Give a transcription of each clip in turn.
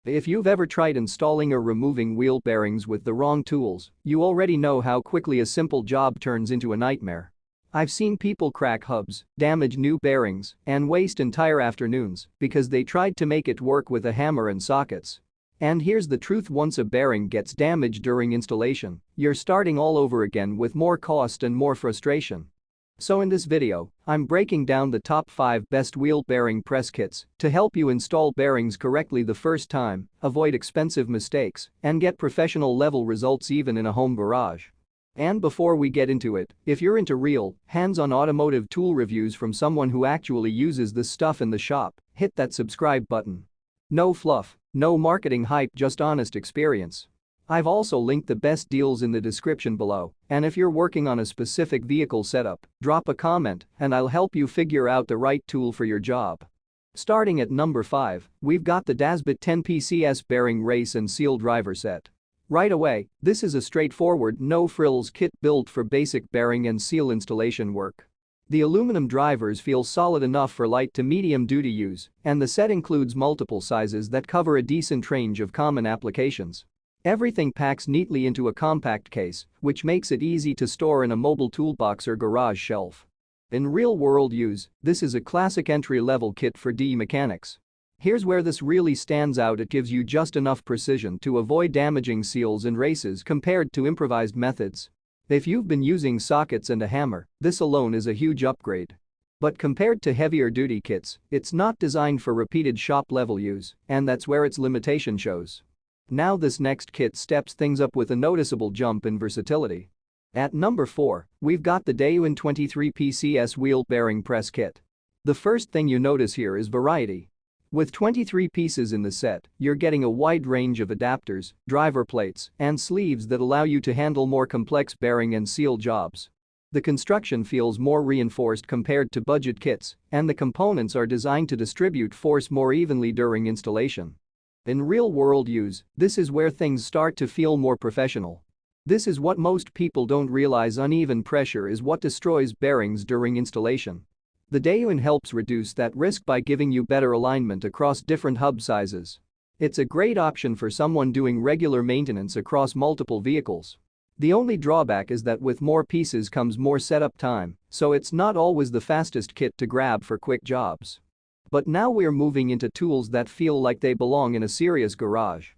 If you've ever tried installing or removing wheel bearings with the wrong tools, you already know how quickly a simple job turns into a nightmare. I've seen people crack hubs, damage new bearings, and waste entire afternoons because they tried to make it work with a hammer and sockets. And here's the truth: once a bearing gets damaged during installation, you're starting all over again with more cost and more frustration. So in this video, I'm breaking down the top 5 best wheel bearing press kits to help you install bearings correctly the first time, avoid expensive mistakes, and get professional level results even in a home garage. And before we get into it, if you're into real, hands-on automotive tool reviews from someone who actually uses this stuff in the shop, hit that subscribe button. No fluff, no marketing hype, just honest experience. I've also linked the best deals in the description below, and if you're working on a specific vehicle setup, drop a comment and I'll help you figure out the right tool for your job. Starting at number 5, we've got the Dasbet 10 PCS bearing race and seal driver set. Right away, this is a straightforward, no-frills kit built for basic bearing and seal installation work. The aluminum drivers feel solid enough for light to medium-duty use, and the set includes multiple sizes that cover a decent range of common applications. Everything packs neatly into a compact case, which makes it easy to store in a mobile toolbox or garage shelf. In real-world use, this is a classic entry-level kit for DE mechanics. Here's where this really stands out: it gives you just enough precision to avoid damaging seals and races compared to improvised methods. If you've been using sockets and a hammer, this alone is a huge upgrade. But compared to heavier-duty kits, it's not designed for repeated shop-level use, and that's where its limitation shows. Now this next kit steps things up with a noticeable jump in versatility. At number 4, we've got the Daewin 23 PCS wheel bearing press kit. The first thing you notice here is variety. With 23 pieces in the set, you're getting a wide range of adapters, driver plates, and sleeves that allow you to handle more complex bearing and seal jobs. The construction feels more reinforced compared to budget kits, and the components are designed to distribute force more evenly during installation. In real-world use, this is where things start to feel more professional. This is what most people don't realize: uneven pressure is what destroys bearings during installation. The Daewin helps reduce that risk by giving you better alignment across different hub sizes. It's a great option for someone doing regular maintenance across multiple vehicles. The only drawback is that with more pieces comes more setup time, so it's not always the fastest kit to grab for quick jobs. But now we're moving into tools that feel like they belong in a serious garage.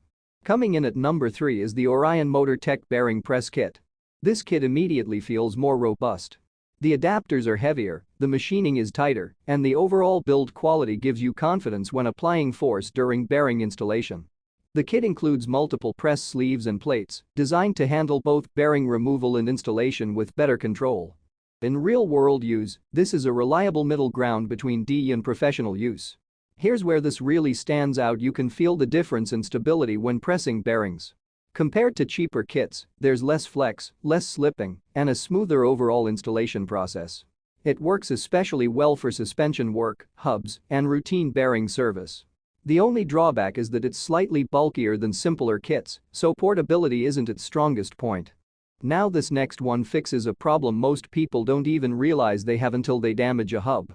Coming in at number 3 is the Orion Motor Tech Bearing Press Kit. This kit immediately feels more robust. The adapters are heavier, the machining is tighter, and the overall build quality gives you confidence when applying force during bearing installation. The kit includes multiple press sleeves and plates, designed to handle both bearing removal and installation with better control. In real-world use, this is a reliable middle ground between DE and professional use. Here's where this really stands out: you can feel the difference in stability when pressing bearings. Compared to cheaper kits, there's less flex, less slipping, and a smoother overall installation process. It works especially well for suspension work, hubs, and routine bearing service. The only drawback is that it's slightly bulkier than simpler kits, so portability isn't its strongest point. Now this next one fixes a problem most people don't even realize they have until they damage a hub.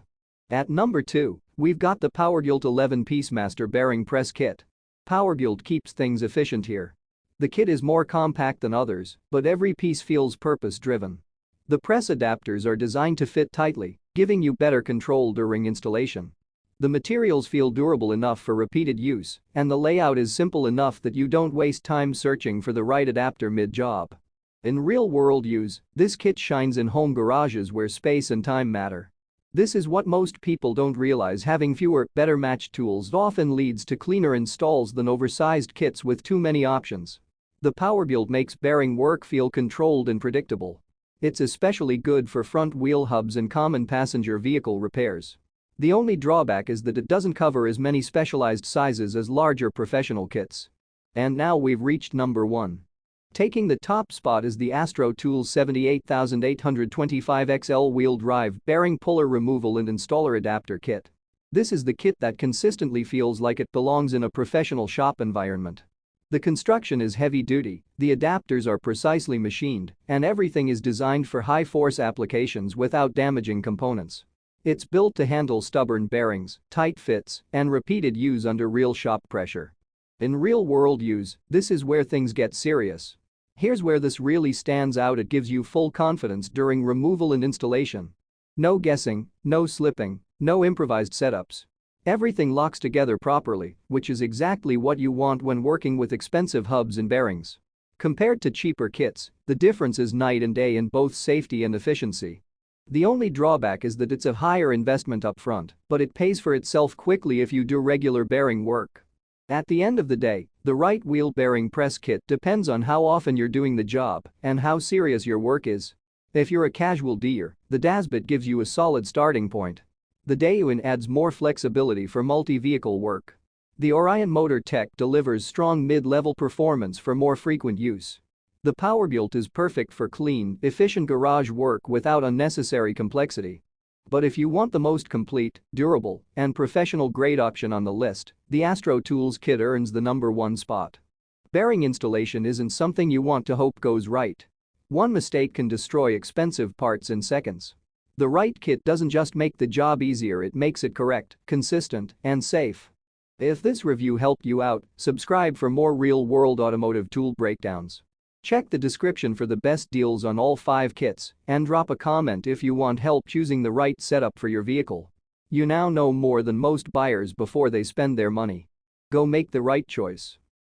At number 2, we've got the PowerBuilt 11-piece master bearing press kit. PowerBuilt keeps things efficient here. The kit is more compact than others, but every piece feels purpose-driven. The press adapters are designed to fit tightly, giving you better control during installation. The materials feel durable enough for repeated use, and the layout is simple enough that you don't waste time searching for the right adapter mid-job. In real-world use, this kit shines in home garages where space and time matter. This is what most people don't realize: having fewer, better-matched tools often leads to cleaner installs than oversized kits with too many options. The PowerBuild makes bearing work feel controlled and predictable. It's especially good for front wheel hubs and common passenger vehicle repairs. The only drawback is that it doesn't cover as many specialized sizes as larger professional kits. And now we've reached number 1. Taking the top spot is the AstroTools 78825 XL wheel drive bearing puller removal and installer adapter kit. This is the kit that consistently feels like it belongs in a professional shop environment. The construction is heavy-duty, the adapters are precisely machined, and everything is designed for high-force applications without damaging components. It's built to handle stubborn bearings, tight fits, and repeated use under real shop pressure. In real-world use, this is where things get serious. Here's where this really stands out: it gives you full confidence during removal and installation. No guessing, no slipping, no improvised setups. Everything locks together properly, which is exactly what you want when working with expensive hubs and bearings. Compared to cheaper kits, the difference is night and day in both safety and efficiency. The only drawback is that it's a higher investment upfront, but it pays for itself quickly if you do regular bearing work. At the end of the day, the right wheel bearing press kit depends on how often you're doing the job and how serious your work is. If you're a casual dyer, the Dasbet gives you a solid starting point. The DAYUAN adds more flexibility for multi-vehicle work. The Orion Motor Tech delivers strong mid-level performance for more frequent use. The PowerBuilt is perfect for clean, efficient garage work without unnecessary complexity. But if you want the most complete, durable, and professional-grade option on the list, the AstroTools kit earns the #1 spot. Bearing installation isn't something you want to hope goes right. One mistake can destroy expensive parts in seconds. The right kit doesn't just make the job easier, it makes it correct, consistent, and safe. If this review helped you out, subscribe for more real-world automotive tool breakdowns. Check the description for the best deals on all 5 kits and drop a comment if you want help choosing the right setup for your vehicle. You now know more than most buyers before they spend their money. Go make the right choice.